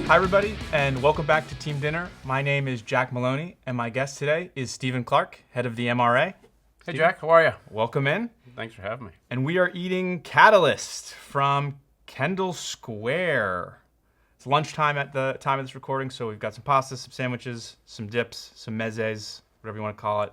Hi, everybody, and welcome back to Team Dinner. My name is Jack Maloney, and my guest today is Stephen Clark, head of the MRA. Hey, Stephen, Jack, how are you? welcome in. Thanks for having me. And we are eating Catalyst from Kendall Square. It's lunchtime at the time of this recording, so we've got some pasta, some sandwiches, some dips, some mezzes, whatever you want to call it.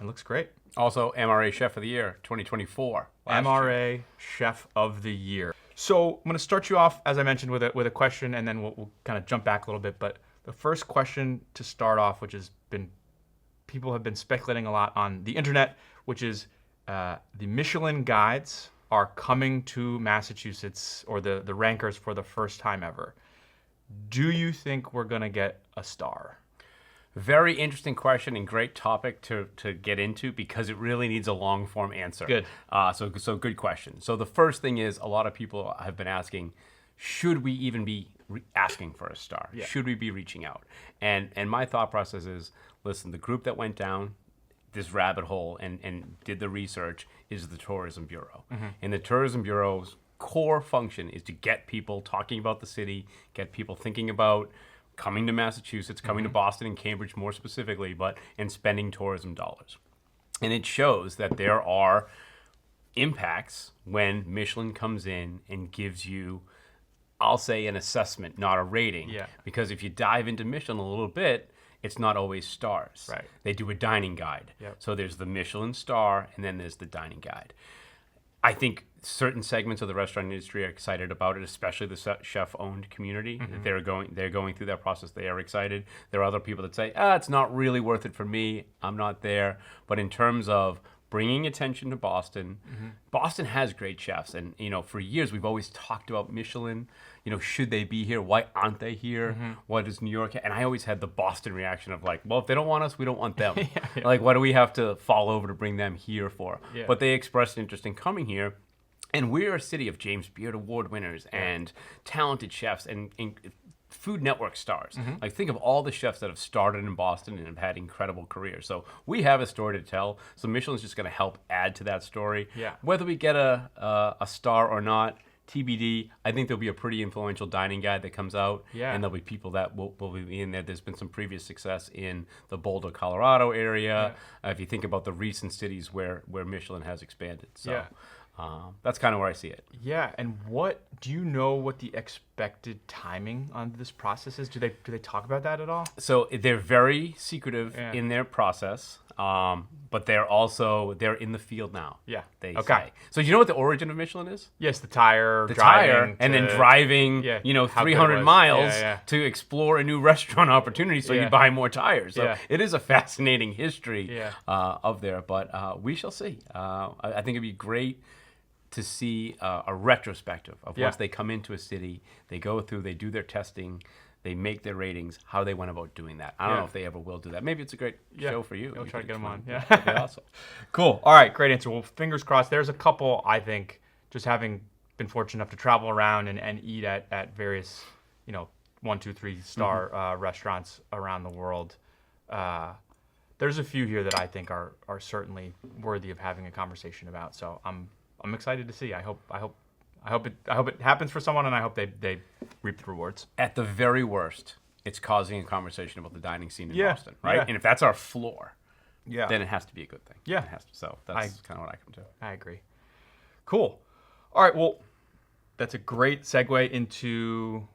It looks great. Also, MRA Chef of the Year 2024. MRA Chef of the Year. So I'm going to start you off, as I mentioned, with a question, and then we'll kind of jump back a little bit. But the first question to start off, which has been, people have been speculating a lot on the internet, which is the Michelin guides are coming to Massachusetts, or the rankers, for the first time ever. Do you think we're going to get a star? Very interesting question and great topic to get into because it really needs a long form answer. Good. So good question. So the first thing is a lot of people have been asking, should we even be asking for a star? Yeah. Should we be reaching out? And my thought process is, listen, the group that went down this rabbit hole and did the research is the Tourism Bureau. Mm-hmm. And the Tourism Bureau's core function is to get people talking about the city, get people thinking about coming to Massachusetts, coming to Boston and Cambridge more specifically, and spending tourism dollars. And it shows that there are impacts when Michelin comes in and gives you, I'll say, an assessment, not a rating. Yeah. Because if you dive into Michelin a little bit, it's not always stars. Right. They do a dining guide. Yep. So there's the Michelin star, and then there's the dining guide. I think certain segments of the restaurant industry are excited about it, especially the chef-owned community. Mm-hmm. They're going through that process. They are excited. There are other people that say, it's not really worth it for me. I'm not there. But in terms of bringing attention to Boston, Boston has great chefs. And, for years we've always talked about Michelin. Should they be here? Why aren't they here? What does New York have? And I always had the Boston reaction of like, well, if they don't want us, we don't want them. Yeah. Like, what do we have to fall over to bring them here for? Yeah. But they expressed interest in coming here. And we're a city of James Beard Award winners and talented chefs and Food Network stars. Like, think of all the chefs that have started in Boston and have had incredible careers. So we have a story to tell. So Michelin's just going to help add to that story. Yeah. Whether we get a star or not, TBD. I think there'll be a pretty influential dining guide that comes out, and there'll be people that will be in there. There's been some previous success in the Boulder, Colorado area. Yeah. If you think about the recent cities where Michelin has expanded. So that's kind of where I see it. Yeah, and do you know what the expected timing on this process is? Do they talk about that at all? So they're very secretive in their process. But they're in the field now. Yeah. They say. So you know what the origin of Michelin is? Yes, the tire, and then driving, 300 miles to explore a new restaurant opportunity so you buy more tires. So it is a fascinating history of there, but we shall see. I think it'd be great to see a retrospective of once they come into a city, they go through, they do their testing, they make their ratings, how they went about doing that. I don't know if they ever will do that. Maybe it's a great show for you. We'll try to get them on. Yeah. That'd be awesome. Cool. All right, great answer. Well, fingers crossed. There's a couple, I think, just having been fortunate enough to travel around and eat at various, 1, 2, 3-star restaurants around the world. There's a few here that I think are certainly worthy of having a conversation about. So I'm excited to see. I hope it happens for someone, and I hope they reap the rewards. At the very worst, it's causing a conversation about the dining scene in Boston, right? Yeah. And if that's our floor, then it has to be a good thing. Yeah. It has to, so that's kind of what I come to. I agree. Cool. All right, well, that's a great segue into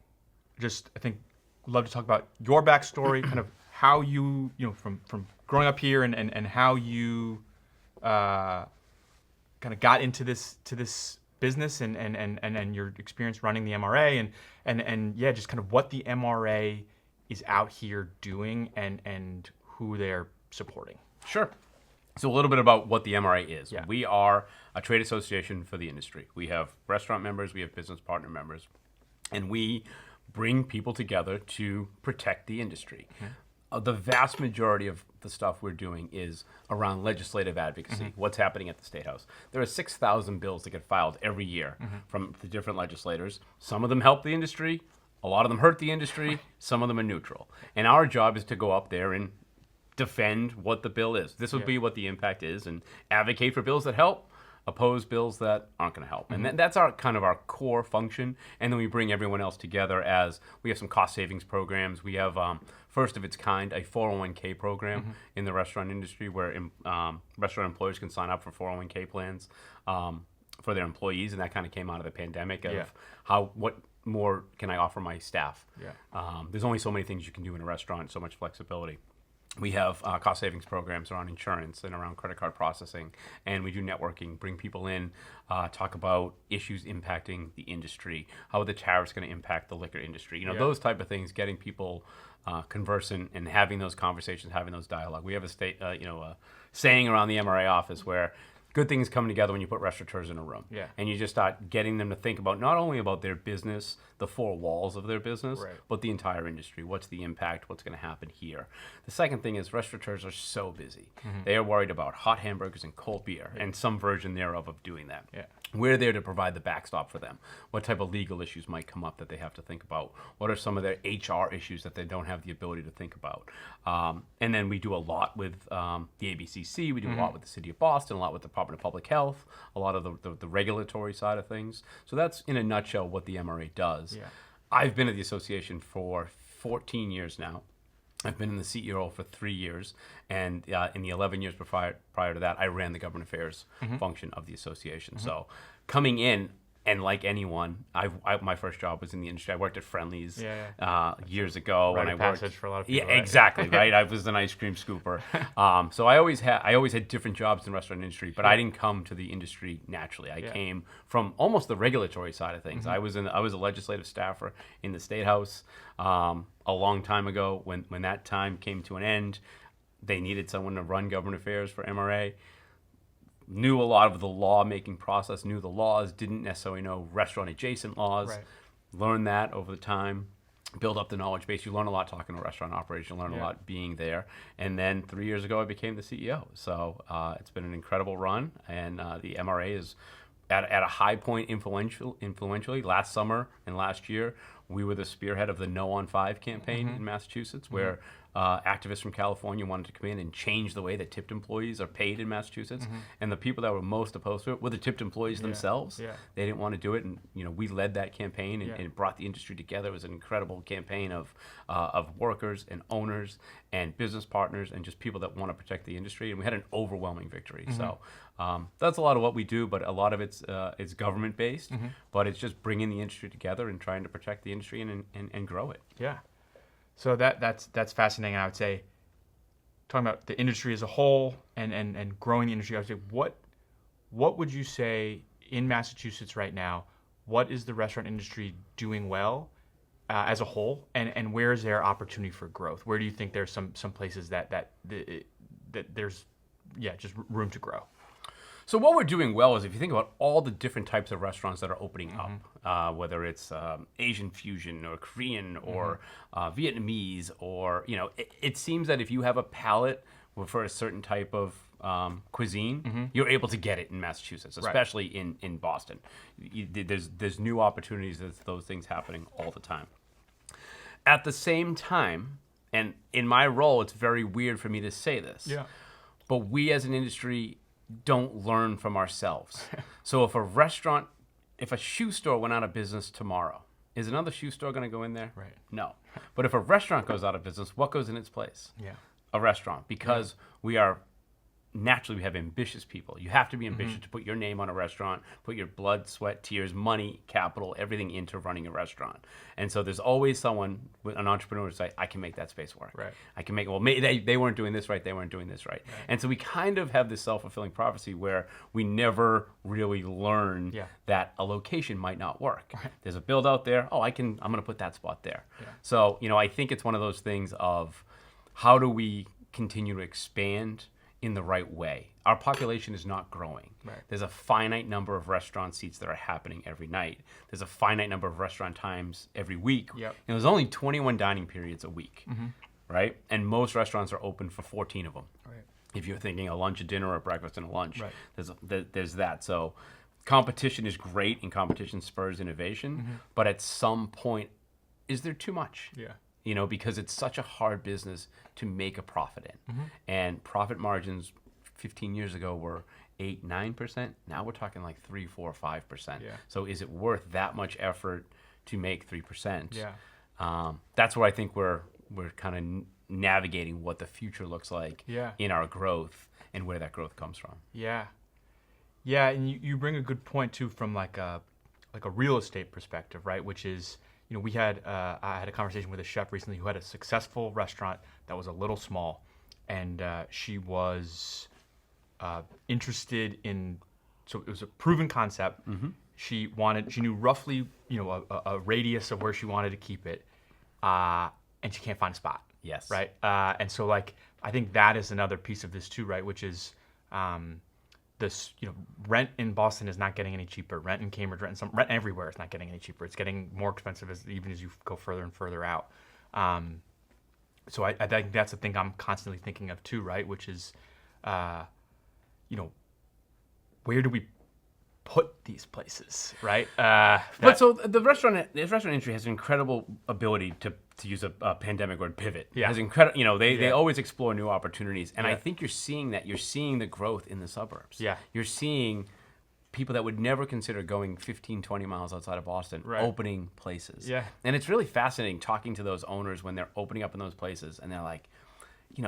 just, I think, love to talk about your backstory, kind of how you from growing up here and how you kind of got into this business and your experience running the MRA and just kind of what the MRA is out here doing and who they're supporting. Sure. So a little bit about what the MRA is. Yeah. We are a trade association for the industry. We have restaurant members, we have business partner members, and we bring people together to protect the industry. The vast majority of the stuff we're doing is around legislative advocacy, what's happening at the State House. There are 6,000 bills that get filed every year from the different legislators. Some of them help the industry, a lot of them hurt the industry, some of them are neutral. And our job is to go up there and defend what the bill is. This would be what the impact is and advocate for bills that help, oppose bills that aren't going to help. And that's our kind of our core function. And then we bring everyone else together as we have some cost savings programs. We have first of its kind, a 401k program in the restaurant industry where restaurant employers can sign up for 401k plans for their employees. And that kind of came out of the pandemic of what more can I offer my staff? There's only so many things you can do in a restaurant, so much flexibility. We have cost savings programs around insurance and around credit card processing, and we do networking, bring people in, talk about issues impacting the industry, how are the tariffs going to impact the liquor industry, those type of things, getting people conversant and having those conversations, having those dialogue. We have a saying around the MRA office where good things come together when you put restaurateurs in a room. And you just start getting them to think about not only about their business, the four walls of their business, but the entire industry. What's the impact? What's going to happen here? The second thing is restaurateurs are so busy. They are worried about hot hamburgers and cold beer and some version thereof of doing that. We're there to provide the backstop for them. What type of legal issues might come up that they have to think about? What are some of their HR issues that they don't have the ability to think about? And then we do a lot with the ABCC. We do a lot with the City of Boston, a lot with the Department of Public Health, a lot of the regulatory side of things. So that's, in a nutshell, what the MRA does. I've been at the association for 14 years now. I've been in the CEO role for 3 years, and in the 11 years prior to that, I ran the government affairs function of the association. So coming in, and like anyone, my first job was in the industry. I worked at Friendly's years ago. Rite of passage for a lot of people. Yeah, exactly, right? I was an ice cream scooper. So I always had different jobs in the restaurant industry, but I didn't come to the industry naturally. I came from almost the regulatory side of things. I was a legislative staffer in the State House a long time ago. When that time came to an end, they needed someone to run government affairs for MRA. Knew a lot of the law-making process, knew the laws, didn't necessarily know restaurant-adjacent laws. Learned that over the time, build up the knowledge base. You learn a lot talking to restaurant operators. You learn a lot being there. And then 3 years ago, I became the CEO. So it's been an incredible run, and the MRA is at a high point influentially. Last summer and last year, we were the spearhead of the No on 5 campaign in Massachusetts, where activists from California wanted to come in and change the way that tipped employees are paid in Massachusetts. And the people that were most opposed to it were the tipped employees themselves. They didn't want to do it, and we led that campaign, and it brought the industry together. It was an incredible campaign of workers and owners and business partners and just people that want to protect the industry, and we had an overwhelming victory. So that's a lot of what we do, but a lot of it's government based, but it's just bringing the industry together and trying to protect the industry and grow it. So that's fascinating. And I would say, talking about the industry as a whole and growing the industry, I would say, what would you say in Massachusetts right now? What is the restaurant industry doing well as a whole, and where is there opportunity for growth? Where do you think there's some places that there's just room to grow? So what we're doing well is if you think about all the different types of restaurants that are opening up, whether it's Asian fusion or Korean or Vietnamese, or it seems that if you have a palate for a certain type of cuisine, you're able to get it in Massachusetts, especially in Boston. There's new opportunities. There's those things happening all the time. At the same time, and in my role, it's very weird for me to say this, but we as an industry don't learn from ourselves. So if a shoe store went out of business tomorrow, is another shoe store going to go in there? No. But if a restaurant goes out of business, what goes in its place? A restaurant, because we have ambitious people. You have to be ambitious to put your name on a restaurant, put your blood, sweat, tears, money, capital, everything into running a restaurant. And so there's always an entrepreneur to say, I can make that space work. I can make, they weren't doing this right, they weren't doing this right. And so we kind of have this self-fulfilling prophecy where we never really learn that a location might not work. There's a build out there, I'm going to put that spot there. So, I think it's one of those things of how do we continue to expand in the right way. Our population is not growing. There's a finite number of restaurant seats that are happening every night. There's a finite number of restaurant times every week. There's only 21 dining periods a week, right? And most restaurants are open for 14 of them. If you're thinking a lunch, a dinner, a breakfast, and a lunch, there's that. So competition is great, and competition spurs innovation. But at some point, is there too much? Because it's such a hard business to make a profit in. And profit margins 15 years ago were 8, 9%. Now we're talking like 3, 4, 5%. Yeah. So is it worth that much effort to make 3%? Yeah. That's where I think we're kind of navigating what the future looks like Yeah. in our growth and where that growth comes from. Yeah. Yeah, and you bring a good point too from like a real estate perspective, right? Which is, we had I had a conversation with a chef recently who had a successful restaurant that was a little small, and she was interested in, so it was a proven concept. She knew roughly, a radius of where she wanted to keep it, and she can't find a spot. Yes. Right. And so like I think that is another piece of this too, right? Which is this, rent in Boston is not getting any cheaper. Rent in Cambridge, rent everywhere is not getting any cheaper. It's getting more expensive even as you go further and further out. So I think that's the thing I'm constantly thinking of too, right? Which is, where do we put these places, right? But so the restaurant industry has an incredible ability to use a pandemic word, pivot. Yeah. Has incredible, they Yeah. always explore new opportunities, and I Yeah. think you're seeing that. You're seeing the growth in the suburbs. Yeah. You're seeing people that would never consider going 15, 20 miles outside of Boston Right. opening places. Yeah. And it's really fascinating talking to those owners when they're opening up in those places, and they're like,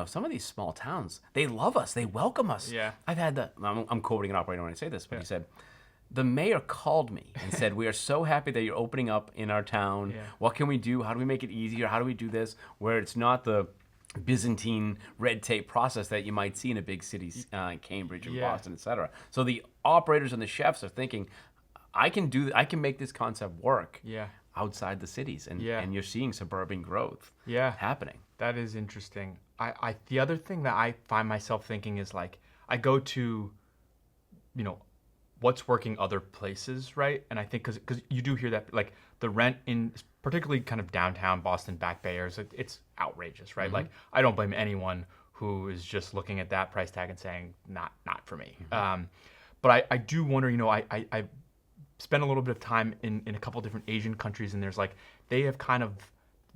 some of these small towns, they love us, they welcome us. Yeah. I've had I'm quoting an operator when I say this, but he said, the mayor called me and said, we are so happy that you're opening up in our town. Yeah. What can we do? How do we make it easier? How do we do this? Where it's not the Byzantine red tape process that you might see in a big city, Cambridge and Yeah. Boston, et cetera. So the operators and the chefs are thinking, I can make this concept work Yeah. outside the cities. And, Yeah. and you're seeing suburban growth Yeah. happening. That is interesting. The other thing that I find myself thinking is like, I go to, what's working other places, right? And I think because you do hear that, like the rent in particularly kind of downtown Boston, Back Bay areas, it's outrageous, right? Like I don't blame anyone who is just looking at that price tag and saying not for me. But I do wonder, I spent a little bit of time in a couple different Asian countries, and there's like they have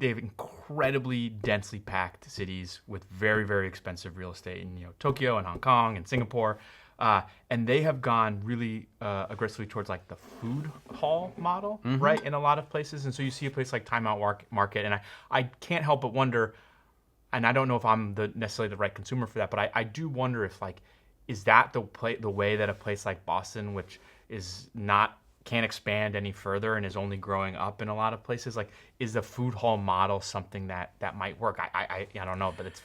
incredibly densely packed cities with very, very expensive real estate in Tokyo and Hong Kong and Singapore. And they have gone really aggressively towards like the food hall model, right, in a lot of places. And so you see a place like Time Out Market, and I can't help but wonder, and I don't know if I'm necessarily the right consumer for that, but I do wonder if like, is that the way that a place like Boston, which is can't expand any further and is only growing up in a lot of places, like is the food hall model something that might work? I don't know, but it's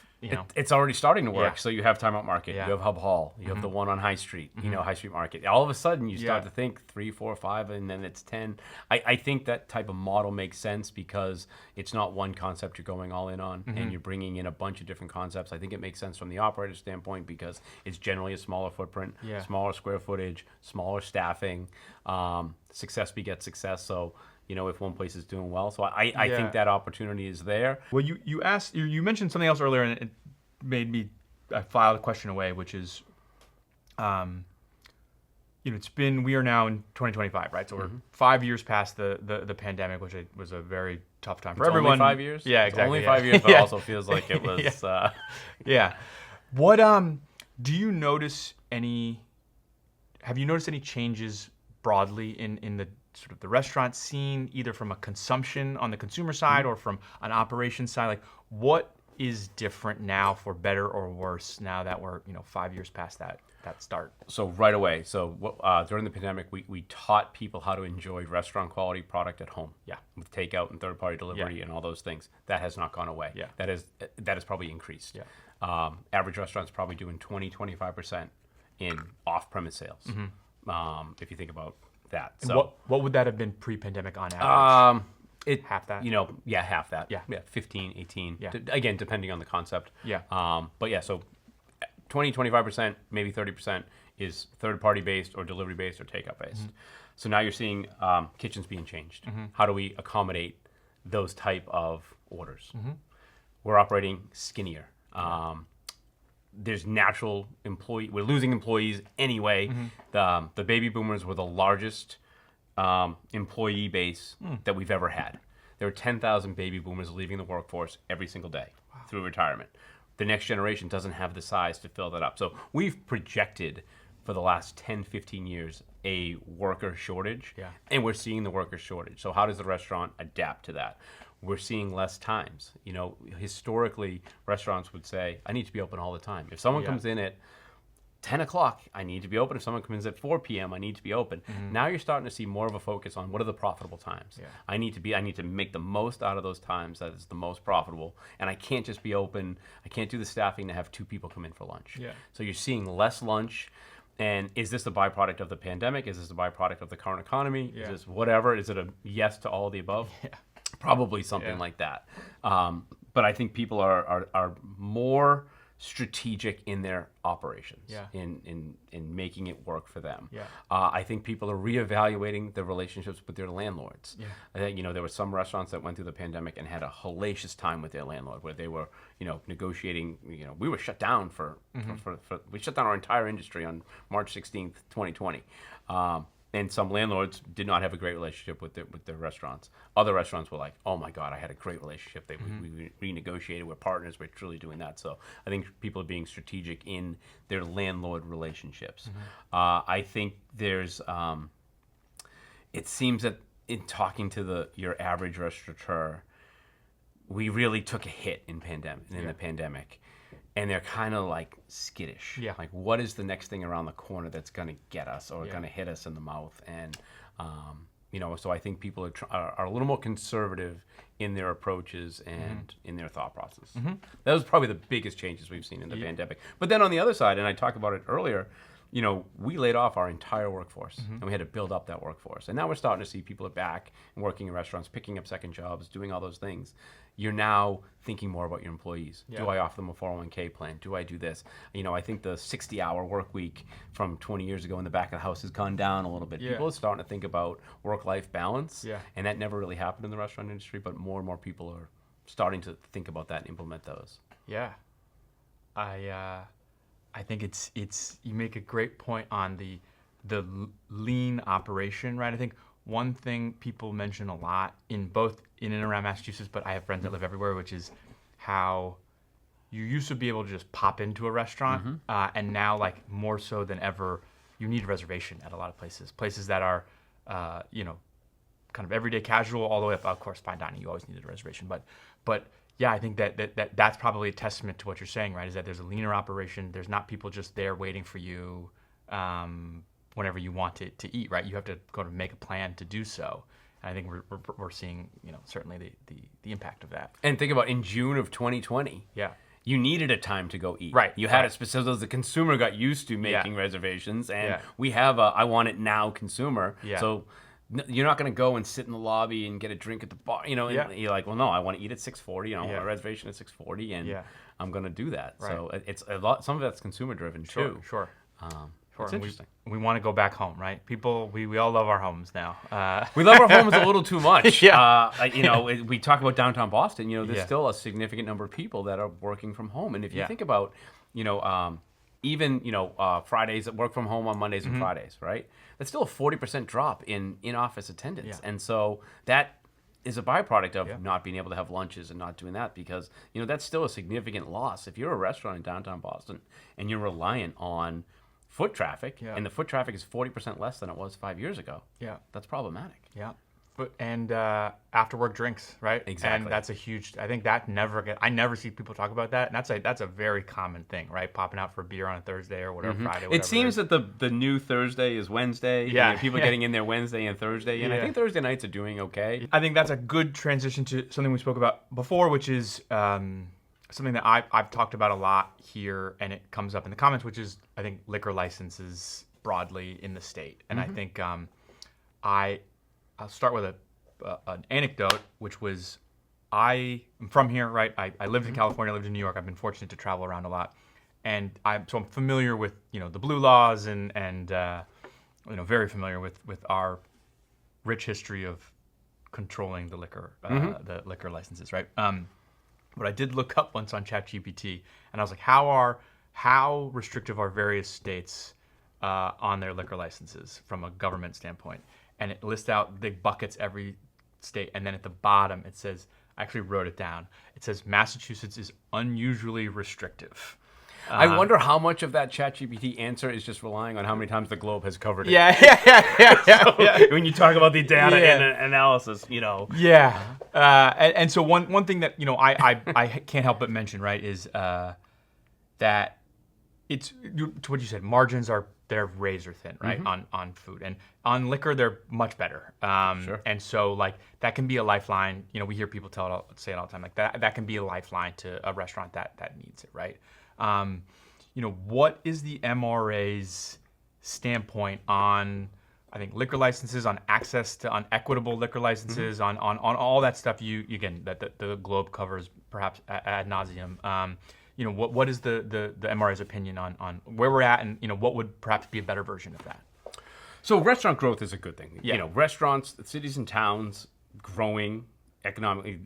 It's already starting to work. Yeah. So you have Time Out Market, Yeah. you have Hub Hall, you have the one on High Street, High Street Market. All of a sudden, you start Yeah. to think 3, 4, 5, and then it's 10. I think that type of model makes sense because it's not one concept you're going all in on, and you're bringing in a bunch of different concepts. I think it makes sense from the operator standpoint because it's generally a smaller footprint, Yeah. smaller square footage, smaller staffing. Success begets success. So if one place is doing well, so I Yeah. think that opportunity is there. Well, you mentioned something else earlier, and it made me file the question away, which is, we are now in 2025, right? So we're 5 years past the pandemic, which was a very tough time for everyone. Only 5 years? Yeah, It's exactly. only yeah. 5 years, but Yeah. it also feels like it was. Yeah. What do you notice have you noticed any changes broadly in the sort of the restaurant scene, either from a consumption on the consumer side or from an operations side? Like what is different now for better or worse now that we're 5 years past that start? So right away. So during the pandemic, we taught people how to enjoy restaurant quality product at home. Yeah. With takeout and third party delivery and all those things. That has not gone away. Yeah. That has probably increased. Yeah. Average restaurants probably doing 25% in off premise sales. If you think about that. And So what would that have been pre-pandemic on average? Half that? Half that. Yeah. 15, 18. Yeah. Again, depending on the concept. Yeah. But yeah, so 20, 25%, maybe 30% is third-party based or delivery based or takeout based. So now you're seeing kitchens being changed. How do we accommodate those type of orders? We're operating skinnier. There's natural we're losing employees anyway. The baby boomers were the largest employee base that we've ever had. There were 10,000 baby boomers leaving the workforce every single day through retirement. the next generation doesn't have the size to fill that up. So we've projected for the last 10, 15 years a worker shortage, Yeah. and we're seeing the worker shortage. So how does the restaurant adapt to that? We're seeing less times. Historically, restaurants would say, I need to be open all the time. If someone comes in at 10 o'clock, I need to be open. If someone comes at 4 p.m., I need to be open. Now you're starting to see more of a focus on what are the profitable times. Yeah. I need to make the most out of those times that is the most profitable. And I can't just be open. I can't do the staffing to have 2 people come in for lunch. Yeah. So you're seeing less lunch. And is this a byproduct of the pandemic? Is this a byproduct of the current economy? Yeah. Is this whatever? Is it a yes to all of the above? Yeah. Probably something like that. But I think people are more strategic in their operations, Yeah. in making it work for them. Yeah. I think people are reevaluating their relationships with their landlords. Yeah. I think there were some restaurants that went through the pandemic and had a hellacious time with their landlord, where they were negotiating. We were shut down we shut down our entire industry on March 16th, 2020. And some landlords did not have a great relationship with their restaurants. Other restaurants were like, oh my God, I had a great relationship. We renegotiated. We're partners. We're truly doing that. So I think people are being strategic in their landlord relationships. I think there's, it seems that in talking to your average restaurateur, we really took a hit in the pandemic. And they're kind of like skittish. Yeah. Like, what is the next thing around the corner that's going to get us or going to hit us in the mouth? And, so I think people are a little more conservative in their approaches and in their thought process. That was probably the biggest changes we've seen in the pandemic. But then on the other side, and I talked about it earlier, we laid off our entire workforce and we had to build up that workforce. And now we're starting to see people are back and working in restaurants, picking up second jobs, doing all those things. You're now thinking more about your employees. Yeah. Do I offer them a 401k plan? Do I do this? I think the 60-hour work week from 20 years ago in the back of the house has gone down a little bit. Yeah. People are starting to think about work-life balance. Yeah. And that never really happened in the restaurant industry, but more and more people are starting to think about that and implement those. Yeah. I think it's you make a great point on the lean operation, right? I think one thing people mention a lot in and around Massachusetts, but I have friends that live everywhere, which is how you used to be able to just pop into a restaurant, and now, like, more so than ever, you need a reservation at a lot of places. Places that are, kind of everyday casual, all the way up. Of course, fine dining, you always need a reservation, but yeah, I think that's probably a testament to what you're saying, right? Is that there's a leaner operation. There's not people just there waiting for you whenever you want to eat, right? You have to go to make a plan to do so. And I think we're seeing, certainly the impact of that. And think about in June of 2020. Yeah. You needed a time to go eat. Right. You had it specifically. The consumer got used to making reservations, and we have a I want it now consumer. Yeah. So you're not going to go and sit in the lobby and get a drink at the bar. And you're like, well, no, I want to eat at 6:40. I want a reservation at 6:40, and I'm going to do that. Right. So it's a lot. Some of that's consumer driven too. Sure. It's interesting. We want to go back home, right? People, we all love our homes now. We love our homes a little too much. Yeah. We talk about downtown Boston. There's Yeah. still a significant number of people that are working from home. And if you Yeah. think about, even Fridays, work from home on Mondays and Fridays, right? That's still a 40% drop in office attendance. Yeah. And so that is a byproduct of not being able to have lunches and not doing that, because that's still a significant loss. If you're a restaurant in downtown Boston and you're reliant on foot traffic, and the foot traffic is 40% less than it was 5 years ago. Yeah. That's problematic. Yeah. And after work drinks, right? Exactly. And that's a huge. I think that I never see people talk about that, and that's a very common thing, right? Popping out for a beer on a Thursday or whatever, Friday. Whatever It seems that the new Thursday is Wednesday. Yeah. People getting in there Wednesday and Thursday, and I think Thursday nights are doing okay. I think that's a good transition to something we spoke about before, which is something that I've talked about a lot here, and it comes up in the comments, which is, I think, liquor licenses broadly in the state. And I think I'll start with an anecdote, which was I'm from here, right? I lived in California, lived in New York. I've been fortunate to travel around a lot, and I'm familiar with the blue laws and very familiar with our rich history of controlling the liquor licenses, right? But I did look up once on ChatGPT, and I was like, how restrictive are various states on their liquor licenses from a government standpoint? And it lists out big buckets every state, and then at the bottom it says I actually wrote it down. It says Massachusetts is unusually restrictive. I wonder how much of that ChatGPT answer is just relying on how many times the Globe has covered it. Yeah. When you talk about the data Yeah. and analysis, Yeah. And so one thing that, I can't help but mention, right, is that it's to what you said, margins they're razor thin, right, on food. And on liquor, they're much better. Sure. And so, like, that can be a lifeline. We hear people say it all the time, like that can be a lifeline to a restaurant that needs it, right? What is the MRA's standpoint on, I think, liquor licenses, on access to, on equitable liquor licenses, on all that stuff again, that the Globe covers perhaps ad nauseum. What is the MRA's opinion on where we're at, and what would perhaps be a better version of that? So restaurant growth is a good thing. Yeah. Restaurants, cities and towns growing economically.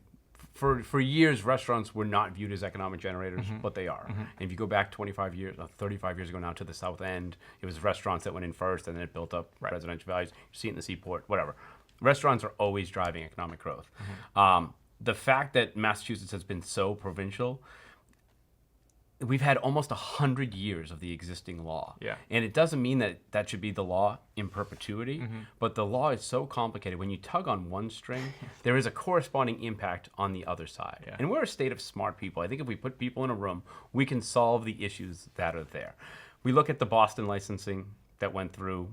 For years, restaurants were not viewed as economic generators, but they are. And if you go back 25 years, 35 years ago now to the South End, it was restaurants that went in first, and then it built up residential values. You see it in the Seaport, whatever. Restaurants are always driving economic growth. The fact that Massachusetts has been so provincial, we've had almost 100 years of the existing law. Yeah. And it doesn't mean that should be the law in perpetuity, but the law is so complicated. When you tug on one string, there is a corresponding impact on the other side. Yeah. And we're a state of smart people. I think if we put people in a room, we can solve the issues that are there. We look at the Boston licensing that went through,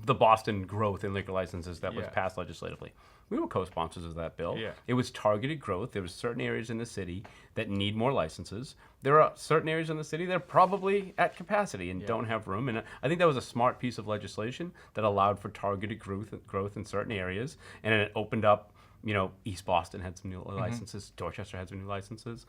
the Boston growth in liquor licenses that was passed legislatively. We were co-sponsors of that bill. Yeah. It was targeted growth. There were certain areas in the city that need more licenses. There are certain areas in the city that are probably at capacity and don't have room. And I think that was a smart piece of legislation that allowed for targeted growth in certain areas. And it opened up, East Boston had some new licenses. Dorchester had some new licenses.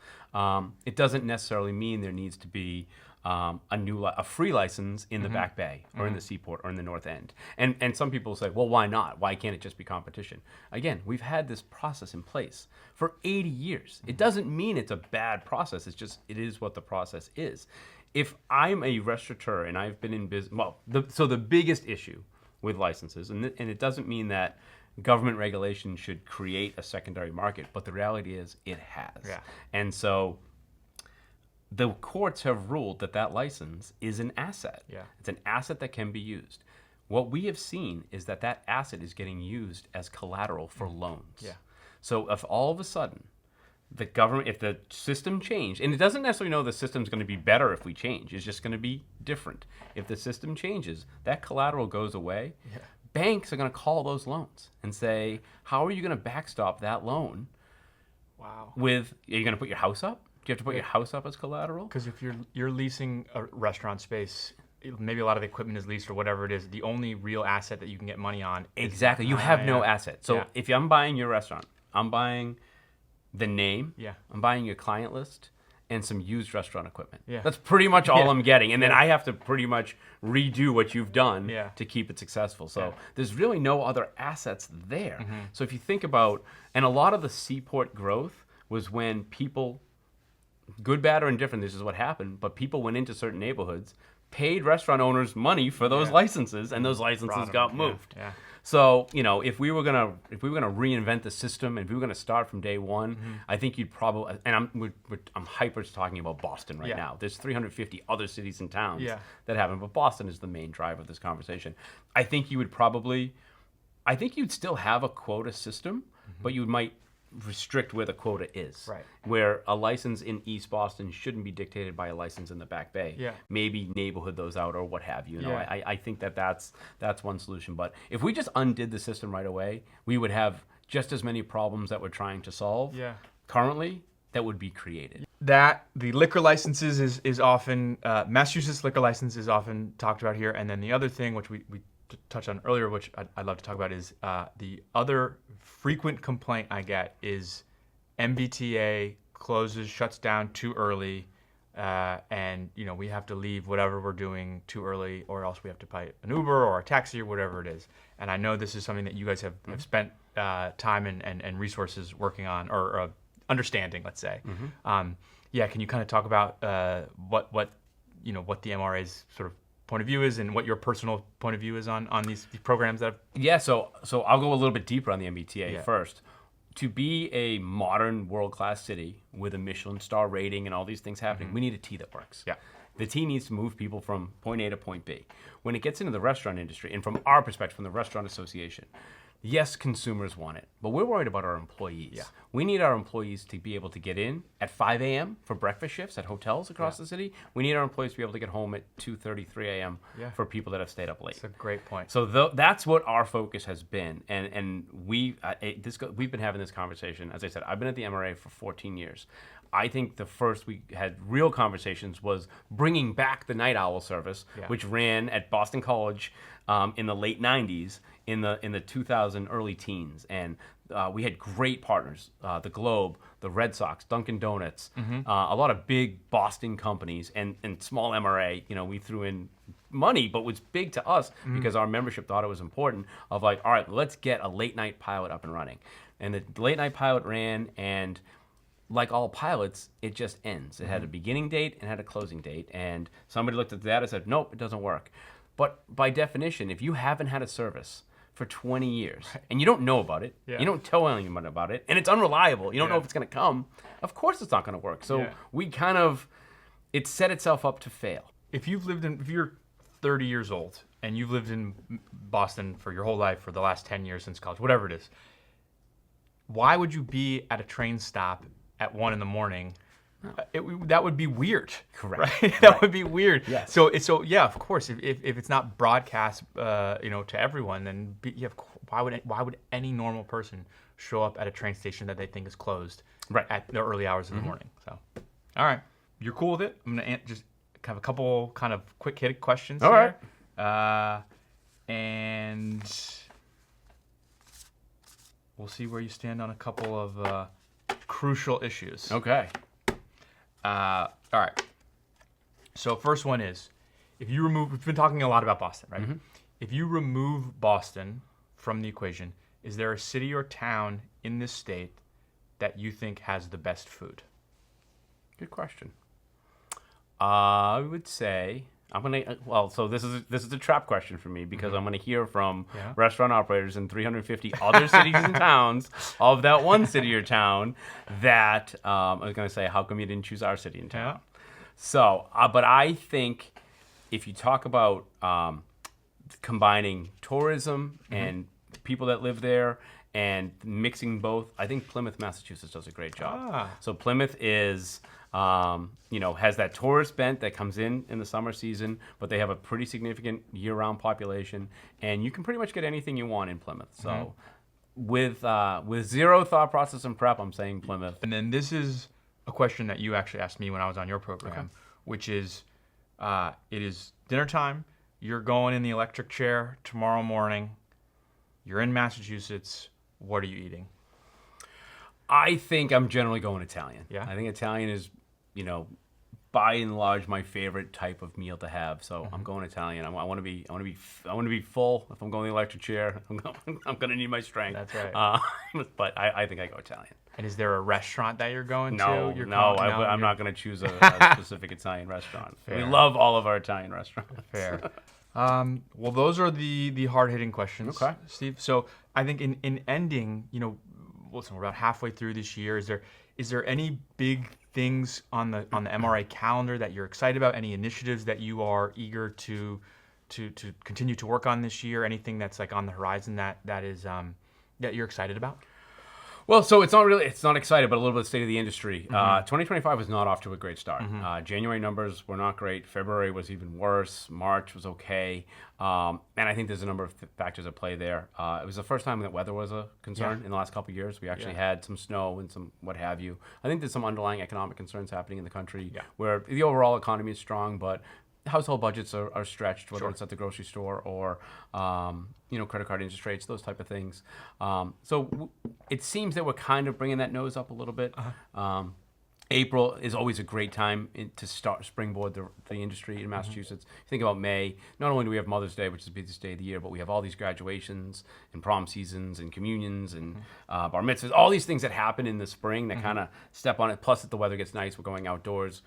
It doesn't necessarily mean there needs to be a free license in the Back Bay or in the Seaport or in the North End. And some people say, well, why not? Why can't it just be competition? Again, we've had this process in place for 80 years. It doesn't mean it's a bad process. It's just, it is what the process is. If I'm a restaurateur and I've been in business, so the biggest issue with licenses, and it doesn't mean that government regulation should create a secondary market, but the reality is it has. Yeah. And so the courts have ruled that license is an asset. Yeah. It's an asset that can be used. What we have seen is that asset is getting used as collateral for loans. Yeah. So if all of a sudden the government, if the system changed, and it doesn't necessarily know the system's going to be better if we change, it's just going to be different. If the system changes, that collateral goes away. Yeah. Banks are going to call those loans and say, how are you going to backstop that loan? Wow. Are you going to put your house up? Do you have to put your house up as collateral? Because if you're leasing a restaurant space, maybe a lot of the equipment is leased or whatever it is, the only real asset that you can get money on Exactly. You have no asset. So if I'm buying your restaurant, I'm buying the name, I'm buying your client list, and some used restaurant equipment. Yeah. That's pretty much all I'm getting. And then I have to pretty much redo what you've done to keep it successful. So there's really no other assets there. So if you think about, and a lot of the Seaport growth was when people, good, bad, or indifferent, this is what happened, but people went into certain neighborhoods, paid restaurant owners money for those licenses, and those licenses got moved. Yeah. So, if we were gonna reinvent the system, and if we were gonna start from day one, I think you'd probably, and I'm hyper talking about Boston right now. There's 350 other cities and towns that haven't, but Boston is the main driver of this conversation. I think you'd still have a quota system, but you might restrict where the quota is. Right. Where a license in East Boston shouldn't be dictated by a license in the Back Bay. Yeah. Maybe neighborhood those out or what have you. Yeah. I think that's one solution. But if we just undid the system right away, we would have just as many problems that we're trying to solve currently that would be created. That the liquor licenses is often, Massachusetts liquor license is often talked about here. And then the other thing, which we touched on earlier, which I'd love to talk about, is the other frequent complaint I get is MBTA shuts down too early, and we have to leave whatever we're doing too early, or else we have to pay an Uber or a taxi or whatever it is. And I know this is something that you guys have spent time and resources working on, or understanding, let's say. Can you kind of talk about what the MRA's sort of point of view is, and what your personal point of view is on these programs that have... So I'll go a little bit deeper on the MBTA first. to be a modern world-class city with a Michelin star rating and all these things happening, we need a T that works. Yeah. The T needs to move people from point A to point B. When it gets into the restaurant industry, and from our perspective, from the Restaurant Association, yes, consumers want it, but we're worried about our employees. Yeah. We need our employees to be able to get in at 5 a.m. for breakfast shifts at hotels across the city. We need our employees to be able to get home at 2:30, 3 a.m. for people that have stayed up late. That's a great point. So that's what our focus has been, and we've been having this conversation. As I said, I've been at the MRA for 14 years. I think the first we had real conversations was bringing back the night owl service, which ran at Boston College in the late 90s, in the 2000 early teens, and we had great partners: the Globe, the Red Sox, Dunkin' Donuts, a lot of big Boston companies, and small MRA. We threw in money, but was big to us because our membership thought it was important. Of like, all right, let's get a late night pilot up and running, and the late night pilot ran, and like all pilots, it just ends. It had a beginning date and had a closing date, and somebody looked at that and said, nope, it doesn't work. But by definition, if you haven't had a service for 20 years and you don't know about it, you don't tell anyone about it, and it's unreliable, you don't know if it's going to come, of course it's not going to work. So it set itself up to fail. If you're 30 years old and you've lived in Boston for your whole life, for the last 10 years since college, whatever it is, why would you be at a train stop at 1 a.m? That would be weird. Correct. Right? That would be weird. Yes. So yeah, of course, if it's not broadcast, to everyone, then why would any normal person show up at a train station that they think is closed at the early hours of the morning? So, all right, you're cool with it? I'm gonna just have a couple kind of quick hit questions. All here. Right. And we'll see where you stand on a couple of crucial issues. Okay. All right. So first one is, we've been talking a lot about Boston, right? If you remove Boston from the equation, is there a city or town in this state that you think has the best food? Good question. I would say so this is a trap question for me, because I'm gonna hear from restaurant operators in 350 other cities and towns of that one city or town that I was gonna say, how come you didn't choose our city and town? So, but I think if you talk about combining tourism and people that live there and mixing both, I think Plymouth, Massachusetts does a great job. So Plymouth is has that tourist bent that comes in the summer season, but they have a pretty significant year-round population, and you can pretty much get anything you want in Plymouth. So with zero thought process and prep, I'm saying Plymouth. And then this is a question that you actually asked me when I was on your program, which is, it is dinner time. You're going in the electric chair tomorrow morning. You're in Massachusetts. What are you eating? I think I'm generally going Italian. Yeah. I think Italian is, by and large, my favorite type of meal to have. So I'm going Italian. I want to be full. If I'm going the electric chair, I'm going to need my strength. That's right. But I think I go Italian. And is there a restaurant that you're going to? I'm not going to choose a specific Italian restaurant. Fair. We love all of our Italian restaurants. Fair. Well, those are the hard-hitting questions, Steve. So I think in ending, listen, we're about halfway through this year. Is there any big things on the MRA calendar that you're excited about? Any initiatives that you are eager to continue to work on this year? Anything that's like on the horizon that is that you're excited about? Well, so it's not exciting, but a little bit of state of the industry. 2025 was not off to a great start. January numbers were not great. February was even worse. March was okay. And I think there's a number of factors at play there. It was the first time that weather was a concern in the last couple of years. We actually had some snow and some what have you. I think there's some underlying economic concerns happening in the country where the overall economy is strong, but household budgets are stretched, whether it's at the grocery store or credit card interest rates, those type of things. So it seems that we're kind of bringing that nose up a little bit. April is always a great time to start springboard the industry in Massachusetts. You think about May, not only do we have Mother's Day, which is the busiest day of the year, but we have all these graduations and prom seasons and communions and bar mitzvahs, all these things that happen in the spring that kind of step on it. Plus, if the weather gets nice, we're going outdoors.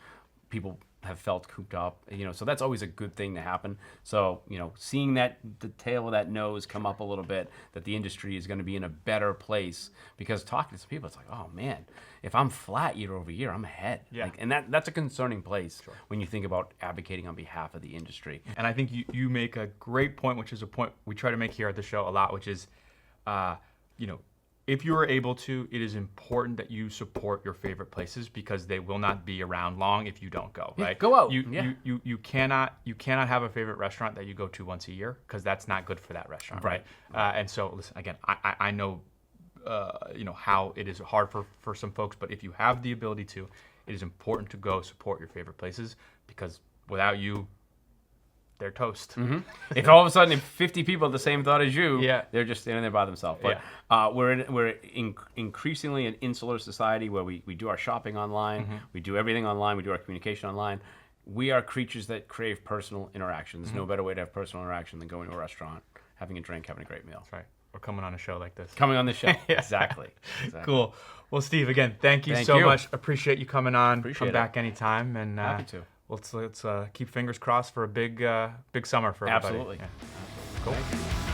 People have felt cooped up, so that's always a good thing to happen. So, seeing that the tail of that nose come up a little bit, that the industry is going to be in a better place, because talking to some people, it's like, oh man, if I'm flat year over year, I'm ahead. Yeah. And that's a concerning place when you think about advocating on behalf of the industry. And I think you make a great point, which is a point we try to make here at the show a lot, which is, if you are able to, it is important that you support your favorite places, because they will not be around long if you don't go. Right? Go out. You cannot have a favorite restaurant that you go to once a year, because that's not good for that restaurant. Right. And so, listen, again, I know, how it is hard for some folks, but if you have the ability to, it is important to go support your favorite places, because without you, they're toast. If all of a sudden, if 50 people have the same thought as you, Yeah. they're just standing there by themselves. But we're increasingly an insular society where we do our shopping online, we do everything online, we do our communication online. We are creatures that crave personal interaction. There's no better way to have personal interaction than going to a restaurant, having a drink, having a great meal. That's right. Or coming on a show like this. Coming on the show. Exactly. Cool. Well, Steve, again, thank you so much. Appreciate you coming on. Appreciate Come back anytime. And happy to. Let's keep fingers crossed for a big summer for everybody. Absolutely. Yeah. Cool.